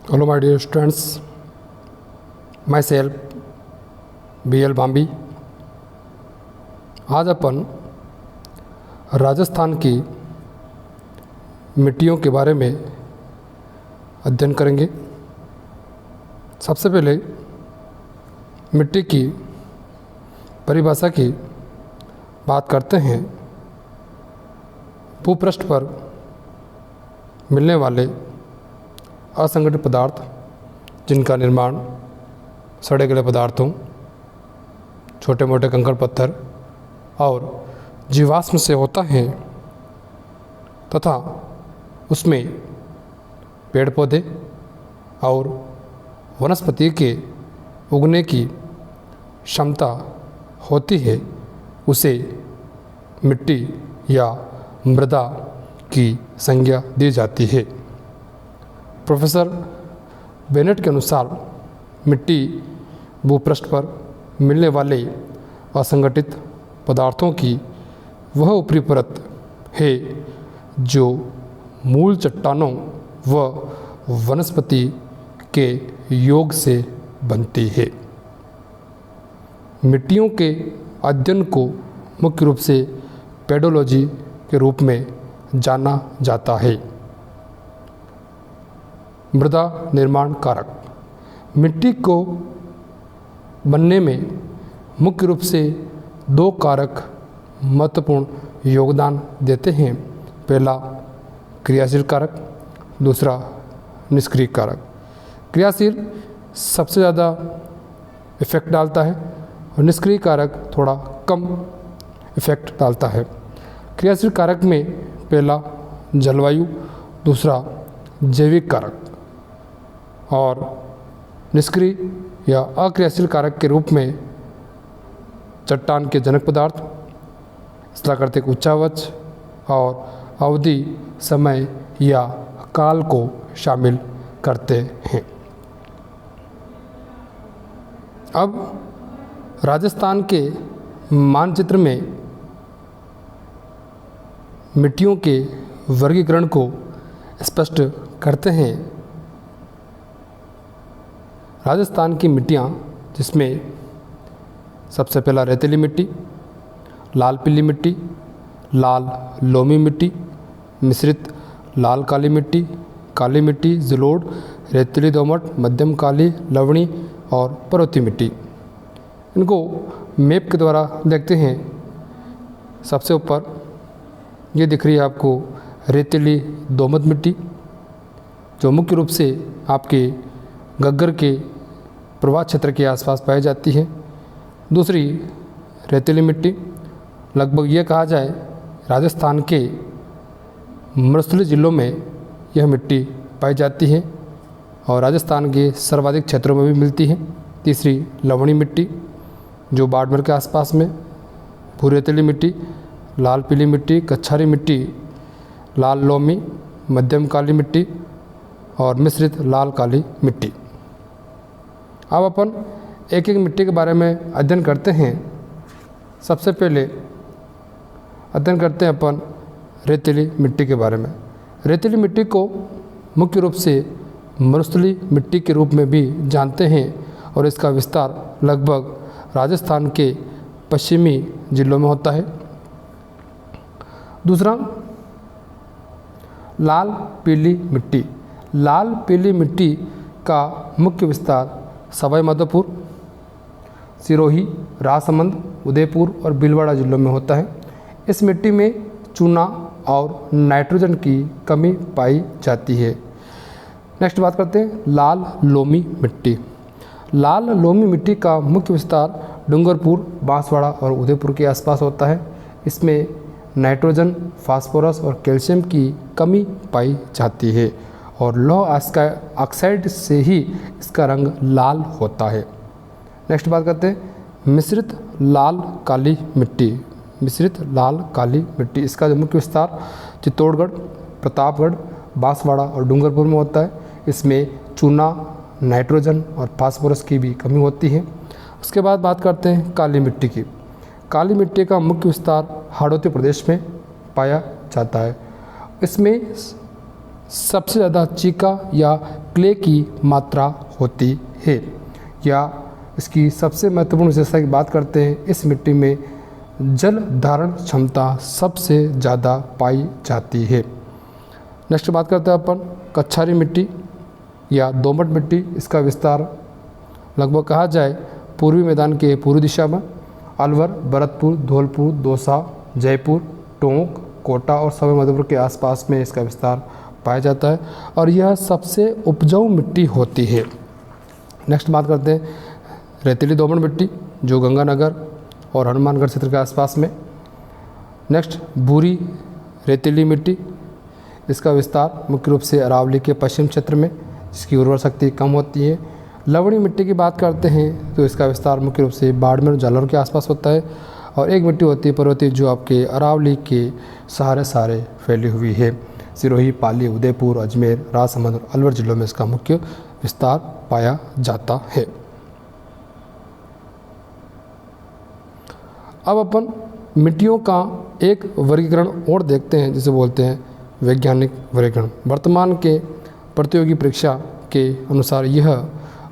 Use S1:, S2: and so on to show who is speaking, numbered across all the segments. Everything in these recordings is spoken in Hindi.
S1: Hello my dear students, myself BL Bambi. आज अपन राजस्थान की मिट्टियों के बारे में अध्ययन करेंगे। सबसे पहले मिट्टी की परिभाषा की बात करते हैं। भूपृष्ठ पर मिलने वाले असंगठित पदार्थ जिनका निर्माण सड़े गले पदार्थों, छोटे मोटे कंकड़ पत्थर और जीवाश्म से होता है तथा उसमें पेड़ पौधे और वनस्पति के उगने की क्षमता होती है, उसे मिट्टी या मृदा की संज्ञा दी जाती है। प्रोफेसर बेनेट के अनुसार मिट्टी भूपृष्ठ पर मिलने वाले असंगठित पदार्थों की वह ऊपरी परत है जो मूल चट्टानों व वनस्पति के योग से बनती है। मिट्टियों के अध्ययन को मुख्य रूप से पेडोलॉजी के रूप में जाना जाता है। मृदा निर्माण कारक मिट्टी को बनने में मुख्य रूप से दो कारक महत्वपूर्ण योगदान देते हैं। पहला क्रियाशील कारक, दूसरा निष्क्रिय कारक। क्रियाशील सबसे ज़्यादा इफेक्ट डालता है और निष्क्रिय कारक थोड़ा कम इफेक्ट डालता है। क्रियाशील कारक में पहला जलवायु, दूसरा जैविक कारक और निष्क्रिय या अक्रियाशील कारक के रूप में चट्टान के जनक पदार्थ, स्थलाकृतिक उच्चावच और अवधि, समय या काल को शामिल करते हैं। अब राजस्थान के मानचित्र में मिट्टियों के वर्गीकरण को स्पष्ट करते हैं। राजस्थान की मिट्टियाँ, जिसमें सबसे पहला रेतीली मिट्टी, लाल पीली मिट्टी, लाल लोमी मिट्टी, मिश्रित लाल काली मिट्टी, जलोढ़, रेतीली दोमट, मध्यम काली, लवणी और पर्वतीय मिट्टी। इनको मैप के द्वारा देखते हैं। सबसे ऊपर ये दिख रही है आपको रेतीली दोमट मिट्टी, जो मुख्य रूप से आपके घग्गर के प्रवाह क्षेत्र के आसपास पाई जाती है। दूसरी रेतीली मिट्टी, लगभग ये कहा जाए राजस्थान के मरुस्थलीय जिलों में यह मिट्टी पाई जाती है और राजस्थान के सर्वाधिक क्षेत्रों में भी मिलती है। तीसरी लवणी मिट्टी, जो बाड़मेर के आसपास में, भूरेतीली मिट्टी, लाल पीली मिट्टी, कच्छारी मिट्टी, लाल लोमी, मध्यम काली मिट्टी और मिश्रित लाल काली मिट्टी। अब अपन एक एक मिट्टी के बारे में अध्ययन करते हैं। सबसे पहले अध्ययन करते हैं अपन रेतीली मिट्टी के बारे में। रेतीली मिट्टी को मुख्य रूप से मरुस्थलीय मिट्टी के रूप में भी जानते हैं और इसका विस्तार लगभग राजस्थान के पश्चिमी जिलों में होता है। दूसरा लाल पीली मिट्टी। लाल पीली मिट्टी का मुख्य विस्तार सवाई माधोपुर, सिरोही, राजसमंद, उदयपुर और भीलवाड़ा जिलों में होता है। इस मिट्टी में चूना और नाइट्रोजन की कमी पाई जाती है। नेक्स्ट बात करते हैं लाल लोमी मिट्टी। लाल लोमी मिट्टी का मुख्य विस्तार डूंगरपुर, बांसवाड़ा और उदयपुर के आसपास होता है। इसमें नाइट्रोजन, फास्फोरस और कैल्शियम की कमी पाई जाती है और लौह ऑक्साइड से ही इसका रंग लाल होता है। नेक्स्ट बात करते हैं मिश्रित लाल काली मिट्टी। मिश्रित लाल काली मिट्टी, इसका जो मुख्य विस्तार चित्तौड़गढ़, प्रतापगढ़, बांसवाड़ा और डूंगरपुर में होता है। इसमें चूना, नाइट्रोजन और फास्फोरस की भी कमी होती है। उसके बाद बात करते हैं काली मिट्टी की। काली मिट्टी का मुख्य विस्तार हाड़ौती प्रदेश में पाया जाता है। इसमें सबसे ज़्यादा चीका या क्ले की मात्रा होती है। या इसकी सबसे महत्वपूर्ण विशेषता की बात करते हैं, इस मिट्टी में जल धारण क्षमता सबसे ज़्यादा पाई जाती है। नेक्स्ट बात करते हैं अपन कच्छारी मिट्टी या दोमट मिट्टी। इसका विस्तार लगभग कहा जाए पूर्वी मैदान के पूर्वी दिशा में अलवर, भरतपुर, धौलपुर, दौसा, जयपुर, टोंक, कोटा और सवाई माधोपुर के आसपास में इसका विस्तार पाया जाता है और यह सबसे उपजाऊ मिट्टी होती है। नेक्स्ट बात करते हैं रेतीली दोमट मिट्टी जो गंगानगर और हनुमानगढ़ क्षेत्र के आसपास में। नेक्स्ट भूरी रेतीली मिट्टी, इसका विस्तार मुख्य रूप से अरावली के पश्चिम क्षेत्र में, जिसकी उर्वरा शक्ति कम होती है। लवणी मिट्टी की बात करते हैं तो इसका विस्तार मुख्य रूप से बाड़मेर और जालौर के आसपास होता है। और एक मिट्टी होती है पर्वतीय जो आपके अरावली के सहारे फैली हुई है। सिरोही, पाली, उदयपुर, अजमेर, राजसमंद और अलवर जिलों में इसका मुख्य विस्तार पाया जाता है। अब अपन मिट्टियों का एक वर्गीकरण और देखते हैं जिसे बोलते हैं वैज्ञानिक वर्गीकरण। वर्तमान के प्रतियोगी परीक्षा के अनुसार यह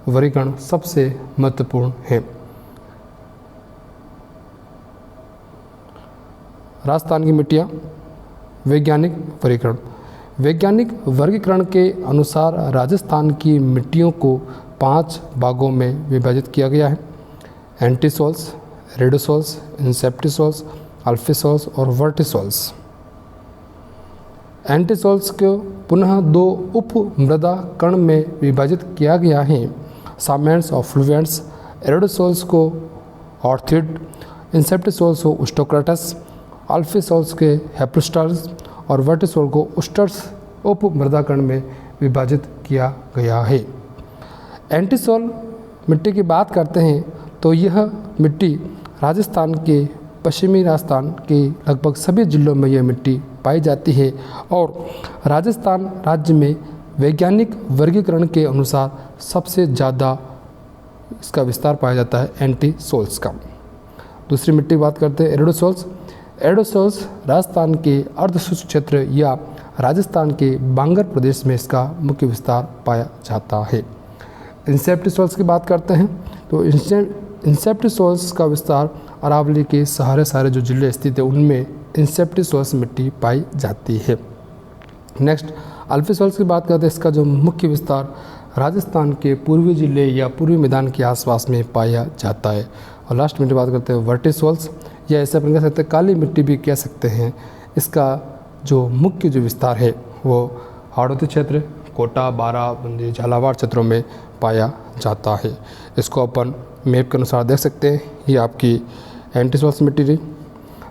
S1: वर्गीकरण सबसे महत्वपूर्ण है। राजस्थान की मिट्टियाँ, वैज्ञानिक वर्गीकरण। वैज्ञानिक वर्गीकरण के अनुसार राजस्थान की मिट्टियों को 5 भागों में विभाजित किया गया है। एंटीसॉल्स, रेडोसॉल्स, इंसेप्टिसॉल्स, अल्फीसॉल्स और वर्टिसॉल्स। एंटीसॉल्स को पुनः 2 उप मृदा कण में विभाजित किया गया है, सामेंट्स और फ्लुएंट्स। एरोडोसॉल्स को ऑर्थिड, इंसेप्टिसॉल्स को उस्टोक्राटस, अल्फीसॉल्स के हेप्टोस्टर्स और वर्टिसॉल को उस्टर्स उप मृदा कण में विभाजित किया गया है। एंटीसॉल मिट्टी की बात करते हैं तो यह मिट्टी राजस्थान के पश्चिमी राजस्थान के लगभग सभी जिलों में यह मिट्टी पाई जाती है और राजस्थान राज्य में वैज्ञानिक वर्गीकरण के अनुसार सबसे ज़्यादा इसका विस्तार पाया जाता है एंटीसॉल्स का। दूसरी मिट्टी की बात करते हैं एरोडोसॉल्स। एरोडोसॉल्स राजस्थान के अर्धशुष्क क्षेत्र या राजस्थान के बांगर प्रदेश में इसका मुख्य विस्तार पाया जाता है। इंसेप्टिसॉल्स की बात करते हैं तो इंसेप्टिसॉल्स का विस्तार अरावली के सारे जो जिले स्थित है उनमें इंसेप्टिसॉल्स मिट्टी पाई जाती है। नेक्स्ट अल्फीसॉल्स की बात करते हैं, इसका जो मुख्य विस्तार राजस्थान के पूर्वी जिले या पूर्वी मैदान के आसपास में पाया जाता है। और लास्ट में बात करते हैं वर्टिसॉल्स, या ऐसे अपन कह सकते हैं काली मिट्टी भी कह सकते हैं। इसका जो मुख्य जो विस्तार है वो हाड़ौती क्षेत्र, कोटा, बारा, बूंदी, झालावाड़ क्षेत्रों में पाया जाता है। इसको अपन मैप के अनुसार देख सकते हैं। ये आपकी एंटीसॉल्स मिट्टी रही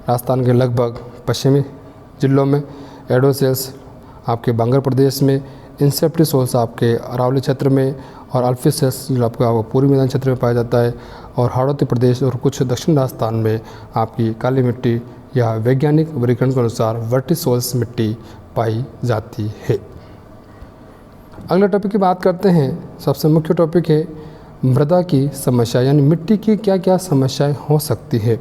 S1: राजस्थान के लगभग पश्चिमी जिलों में, एरोडोसॉल्स आपके बांगर प्रदेश में, इंसेप्टिसॉल्स आपके अरावली क्षेत्र में और अल्फीसॉल्स जो आपका पूर्वी मैदान क्षेत्र में पाया जाता है और हाड़ौती प्रदेश और कुछ दक्षिण राजस्थान में आपकी काली मिट्टी या वैज्ञानिक वर्गीकरण के अनुसार वर्टिसॉल्स मिट्टी पाई जाती है। अगला टॉपिक की बात करते हैं। सबसे मुख्य टॉपिक है मृदा की समस्या, यानी मिट्टी की क्या क्या समस्याएं हो सकती है।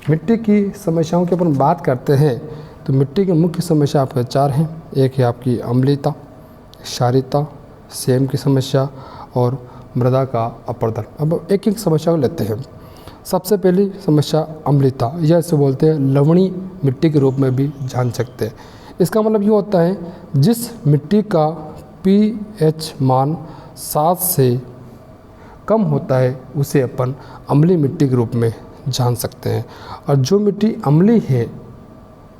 S1: मिट्टी की समस्याओं की अपन बात करते हैं तो मिट्टी की मुख्य समस्या आपके 4 हैं। एक है आपकी अम्लीयता, क्षारीयता, सेम की समस्या और मृदा का अपर्दन। अब एक एक समस्या को लेते हैं। सबसे पहली समस्या अम्लीयता, यह इसे बोलते हैं लवणी मिट्टी के रूप में भी जान सकते हैं। इसका मतलब ये होता है जिस मिट्टी का pH मान 7 से कम होता है उसे अपन अम्लीय मिट्टी के रूप में जान सकते हैं। और जो मिट्टी अम्लीय है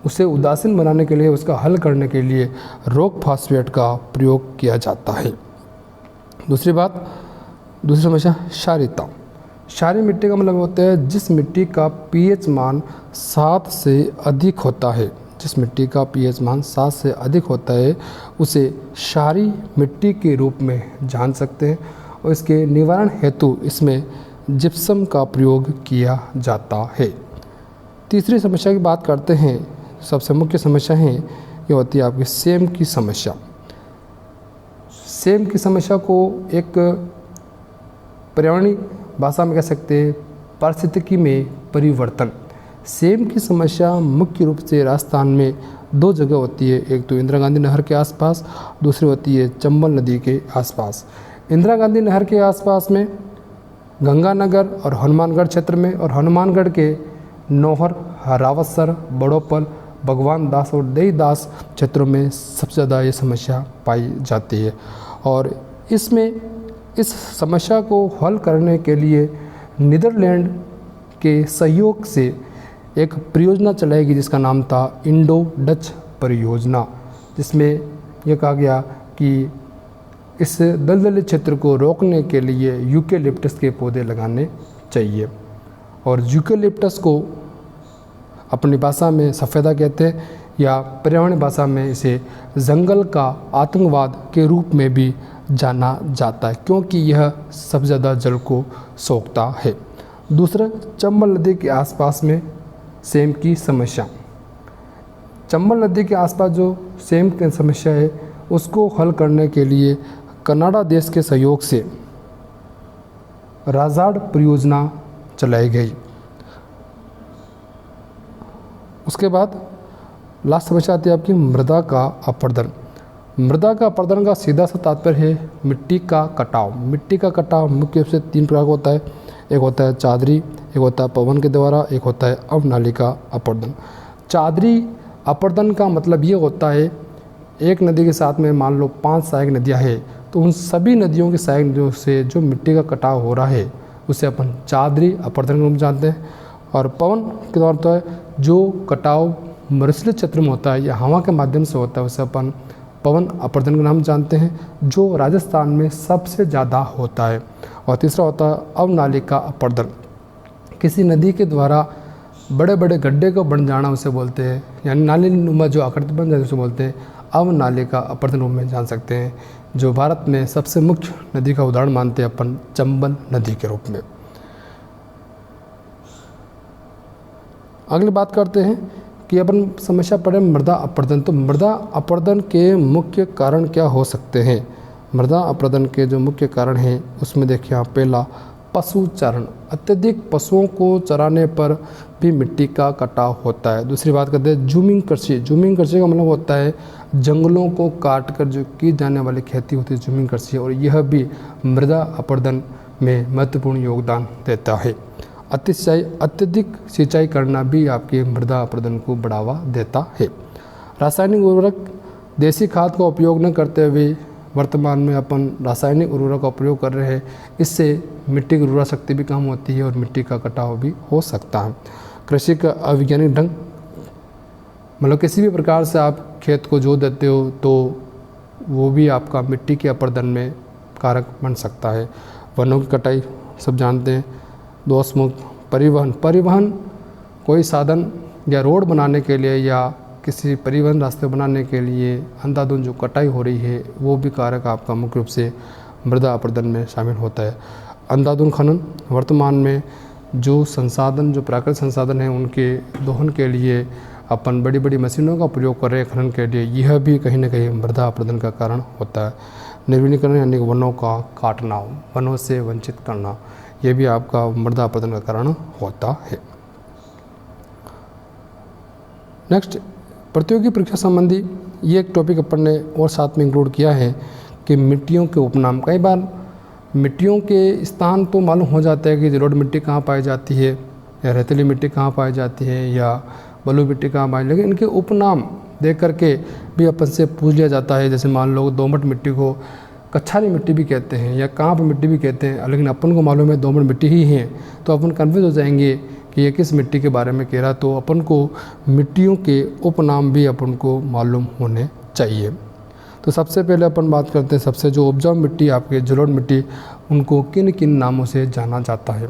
S1: उसे उदासीन बनाने के लिए, उसका हल करने के लिए रॉक फॉस्फेट का प्रयोग किया जाता है। दूसरी समस्या क्षारीयता। क्षारीय मिट्टी का मतलब होता है जिस मिट्टी का pH मान 7 से अधिक होता है, जिस मिट्टी का pH मान 7 से अधिक होता है उसे क्षारीय मिट्टी के रूप में जान सकते हैं और इसके निवारण हेतु इसमें जिप्सम का प्रयोग किया जाता है। तीसरी समस्या की बात करते हैं। सबसे मुख्य समस्या है ये होती है आपकी सेम की समस्या। सेम की समस्या को एक पर्यावरणीय भाषा में कह सकते हैं पारिस्थितिकी में परिवर्तन। सेम की समस्या मुख्य रूप से राजस्थान में दो जगह होती है, एक तो इंदिरा गांधी नहर के आसपास, दूसरी होती है चंबल नदी के आसपास। इंदिरा गांधी नहर के आसपास में गंगानगर और हनुमानगढ़ क्षेत्र में, और हनुमानगढ़ के नौहर, रावतसर, बड़ोपल, भगवान दास और देईदास क्षेत्रों में सबसे ज़्यादा ये समस्या पाई जाती है। और इसमें इस समस्या को हल करने के लिए नीदरलैंड के सहयोग से एक परियोजना चलाई गई जिसका नाम था इंडो डच परियोजना, जिसमें यह कहा गया कि इस दलदली क्षेत्र को रोकने के लिए यूकेलिप्टस के पौधे लगाने चाहिए। और यूकेलिप्टस को अपनी भाषा में सफ़ेदा कहते हैं, या पर्यावरण भाषा में इसे जंगल का आतंकवाद के रूप में भी जाना जाता है, क्योंकि यह सबसे ज़्यादा जल को सोखता है। दूसरा, चंबल नदी के आसपास में सेम की समस्या। चंबल नदी के आसपास जो सेम की समस्या है उसको हल करने के लिए कनाडा देश के सहयोग से राजाड परियोजना चलाई गई। उसके बाद लास्ट समस्या आती है आपकी मृदा का अपरदन। मृदा का अपरदन का सीधा सा तात्पर्य है मिट्टी का कटाव। मिट्टी का कटाव मुख्य रूप से तीन प्रकार का होता है, एक होता है चादरी, एक होता है पवन के द्वारा, एक होता है अवनालिका अपरदन। चादरी अपरदन का मतलब ये होता है एक नदी के साथ में मान लो 5 सहायक नदियाँ हैं, तो उन सभी नदियों की सहायक नदियों से जो मिट्टी का कटाव हो रहा है उसे अपन चादरी अपरदन के रूप में जानते हैं। और पवन के द्वारा होता है जो कटाव मरुस्थलीय क्षेत्र में होता है या हवा के माध्यम से होता है उसे अपन पवन अपरदन का नाम जानते हैं, जो राजस्थान में सबसे ज़्यादा होता है। और तीसरा होता है अवनालिका अपरदन। किसी नदी के द्वारा बड़े बड़े गड्ढे को बन जाना उसे बोलते हैं, यानी नाली नुमा जो आकृति बन जाती है उसे बोलते हैं अवनालिका अपरदन रूप में जान सकते हैं, जो भारत में सबसे मुख्य नदी का उदाहरण मानते हैं अपन चंबल नदी के रूप में। अगली बात करते हैं कि अपन समस्या पड़े मृदा अपरदन। तो मृदा अपरदन के मुख्य कारण क्या हो सकते हैं? मृदा अपरदन के जो मुख्य कारण हैं उसमें देखिए आप, पहला पशु चारण। अत्यधिक पशुओं को चराने पर भी मिट्टी का कटाव होता है। दूसरी बात करते हैं जूमिंग कृषि। जूमिंग कृषि का मतलब होता है जंगलों को काट कर जो की जाने वाली खेती होती है जूमिंग कृषि, और यह भी मृदा अपरदन में महत्वपूर्ण योगदान देता है। अत्यधिक सिंचाई करना भी आपके मृदा अपरदन को बढ़ावा देता है। रासायनिक उर्वरक, देसी खाद का उपयोग न करते हुए वर्तमान में अपन रासायनिक उर्वरक का प्रयोग कर रहे हैं, इससे मिट्टी की उर्वरा शक्ति भी कम होती है और मिट्टी का कटाव भी हो सकता है। कृषि का अवैज्ञानिक ढंग, मतलब किसी भी प्रकार से आप खेत को जोत देते हो तो वो भी आपका मिट्टी के अपरदन में कारक बन सकता है। वनों की कटाई सब जानते हैं। दोषमुक्त परिवहन, परिवहन कोई साधन या रोड बनाने के लिए या किसी परिवहन रास्ते बनाने के लिए अंधाधुंध जो कटाई हो रही है वो भी कारक आपका मुख्य रूप से मृदा अपरदन में शामिल होता है। अंधाधुंध खनन, वर्तमान में जो संसाधन, जो प्राकृतिक संसाधन हैं उनके दोहन के लिए अपन बड़ी बड़ी मशीनों का प्रयोग कर रहे हैं खनन के लिए, यह भी कहीं ना कहीं मृदा अपरदन का कारण होता है। निर्वनीकरण यानी वनों का काटना, वनों से वंचित करना, यह भी आपका मृदा अपरदन का कारण होता है। नेक्स्ट, प्रतियोगी परीक्षा संबंधी ये एक टॉपिक अपन ने और साथ में इंक्लूड किया है कि मिट्टियों के उपनाम। कई बार मिट्टियों के स्थान तो मालूम हो जाता है कि जलोढ़ मिट्टी कहाँ पाई जाती है या रेतीली मिट्टी कहाँ पाई जाती है या बलुई मिट्टी कहाँ पाई, लेकिन इनके उपनाम देख करके भी अपन से पूछ लिया जाता है। जैसे मान लो दोमट मिट्टी को कच्छारी मिट्टी भी कहते हैं या कांप मिट्टी भी कहते हैं, लेकिन अपन को मालूम है दोमट मिट्टी ही है, तो अपन कन्फ्यूज हो जाएंगे कि ये किस मिट्टी के बारे में कह रहा। तो अपन को मिट्टियों के उपनाम भी अपन को मालूम होने चाहिए। तो सबसे पहले अपन बात करते हैं सबसे जो उपजाऊ मिट्टी आपके जलोढ़ मिट्टी, उनको किन किन नामों से जाना जाता है।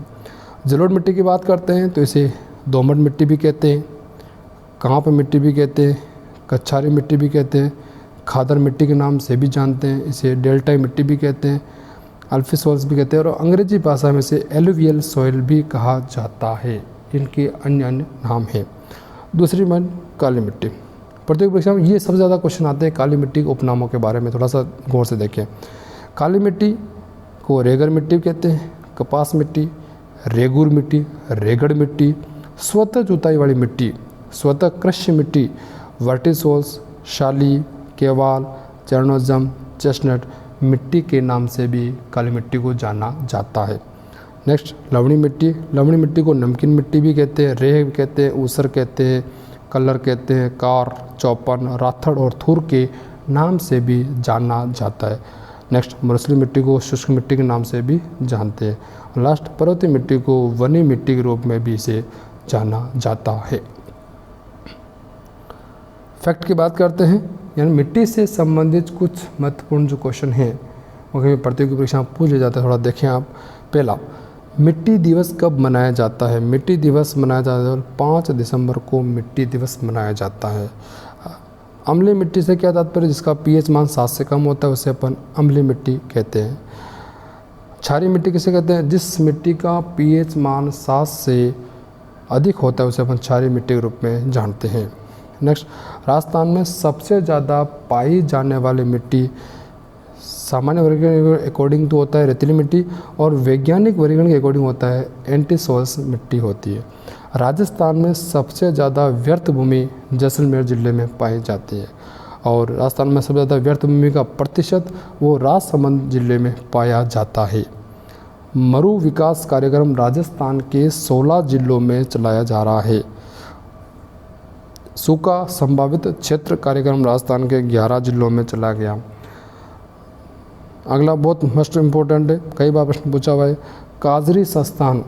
S1: जलोढ़ मिट्टी की बात करते हैं तो इसे दोमट मिट्टी भी कहते हैं, कांप मिट्टी भी कहते हैं, कच्छारी मिट्टी भी कहते हैं, खादर मिट्टी के नाम से भी जानते हैं, इसे डेल्टाई मिट्टी भी कहते हैं, अल्फी सॉइल्स भी कहते हैं, और अंग्रेजी भाषा में से एलुवियल सॉइल भी कहा जाता है। इनके अन्य अन्य नाम हैं। दूसरी बात काली मिट्टी। प्रतियोगी परीक्षा में ये सबसे ज़्यादा क्वेश्चन आते हैं काली मिट्टी के उपनामों के बारे में, थोड़ा सा गौर से देखें। काली मिट्टी को रेगर मिट्टी कहते हैं, कपास मिट्टी, रेगुर मिट्टी, रेगड़ मिट्टी, स्वतः जुताई वाली मिट्टी, स्वतः कृष्य मिट्टी, वर्टिसोल्स, शाली, केवाल, चरणोजम, चेस्टनट मिट्टी के नाम से भी काली मिट्टी को जाना जाता है। नेक्स्ट लवणी मिट्टी। लवणी मिट्टी को नमकीन मिट्टी भी कहते हैं, रेह भी कहते हैं, ऊसर कहते हैं, कलर कहते हैं, कार, चौपन, राथड़ और थुर के नाम से भी जाना जाता है। नेक्स्ट मरसली मिट्टी को शुष्क मिट्टी के नाम से भी जानते हैं। लास्ट पर्वतीय मिट्टी को वनी मिट्टी के रूप में भी इसे जाना जाता है। फैक्ट की बात करते हैं, यानी मिट्टी से संबंधित कुछ महत्वपूर्ण जो क्वेश्चन हैं वो कभी प्रतियोगी परीक्षा में पूछ लिया जाता है। थोड़ा देखें आप। पहला, मिट्टी दिवस कब मनाया जाता है? मिट्टी दिवस मनाया जाता है 5 दिसंबर को मिट्टी दिवस मनाया जाता है। अम्लीय मिट्टी से क्या तात्पर्य? जिसका पीएच मान 7 से कम होता है उसे अपन अम्लीय मिट्टी कहते हैं। क्षारीय मिट्टी किसे कहते हैं? जिस मिट्टी का पीएच मान 7 से अधिक होता है उसे अपन क्षारीय मिट्टी के रूप में जानते हैं। नेक्स्ट, राजस्थान में सबसे ज़्यादा पाई जाने वाली मिट्टी सामान्य वर्गीकरण के अकॉर्डिंग तो होता है रेतीली मिट्टी, और वैज्ञानिक वर्गीकरण के अकॉर्डिंग होता है एंटीसोल्स मिट्टी होती है। राजस्थान में सबसे ज़्यादा व्यर्थ भूमि जैसलमेर ज़िले में पाई जाती है, और राजस्थान में सबसे ज़्यादा व्यर्थ भूमि का प्रतिशत वो राजसमंद जिले में पाया जाता है। मरु विकास कार्यक्रम राजस्थान के 16 जिलों में चलाया जा रहा है। सूखा संभावित क्षेत्र कार्यक्रम राजस्थान के 11 जिलों में चला गया। अगला बहुत मोस्ट इम्पोर्टेंट है, कई बार प्रश्न पूछा हुआ है, काजरी संस्थान।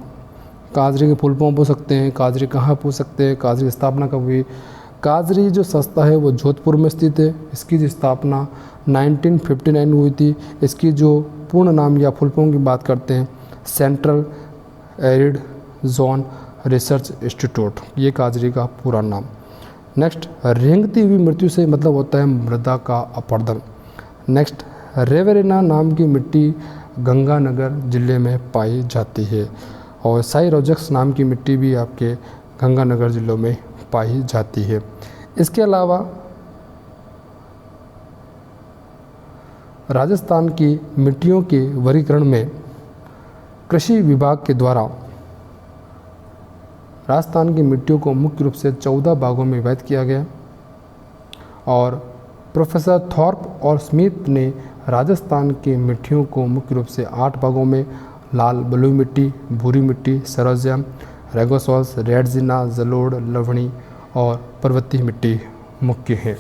S1: काजरी के फुल फॉर्म पूछ सकते हैं, काजरी कहाँ पूछ सकते हैं, काजरी की स्थापना कब हुई? काजरी जो संस्था है वो जोधपुर में स्थित है। इसकी जो स्थापना 1959 हुई थी। इसकी जो पूर्ण नाम या फुल फॉर्म की बात करते हैं, central arid zone research institute, ये काजरी का पूरा नाम। नेक्स्ट, रेंगती हुई मृत्यु से मतलब होता है मृदा का अपरदन। नेक्स्ट, रेवेरिना नाम की मिट्टी गंगानगर जिले में पाई जाती है, और साइरोजक्स नाम की मिट्टी भी आपके गंगानगर जिलों में पाई जाती है। इसके अलावा राजस्थान की मिट्टियों के वर्गीकरण में कृषि विभाग के द्वारा राजस्थान की मिट्टियों को मुख्य रूप से 14 भागों में विभाजित किया गया, और प्रोफेसर थॉर्प और स्मिथ ने राजस्थान की मिट्टियों को मुख्य रूप से 8 भागों में लाल बलुई मिट्टी, भूरी मिट्टी, सरोजियम, रेगोसोल्स, रेडजिना, जलोढ़, लवणी और पर्वतीय मिट्टी मुख्य है।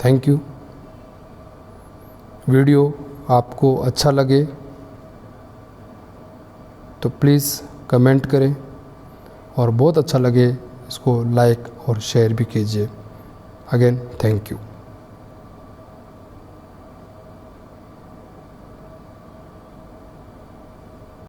S1: Thank you. वीडियो आपको अच्छा लगे तो प्लीज़ कमेंट करें, और बहुत अच्छा लगे इसको लाइक और शेयर भी कीजिए। Again thank you.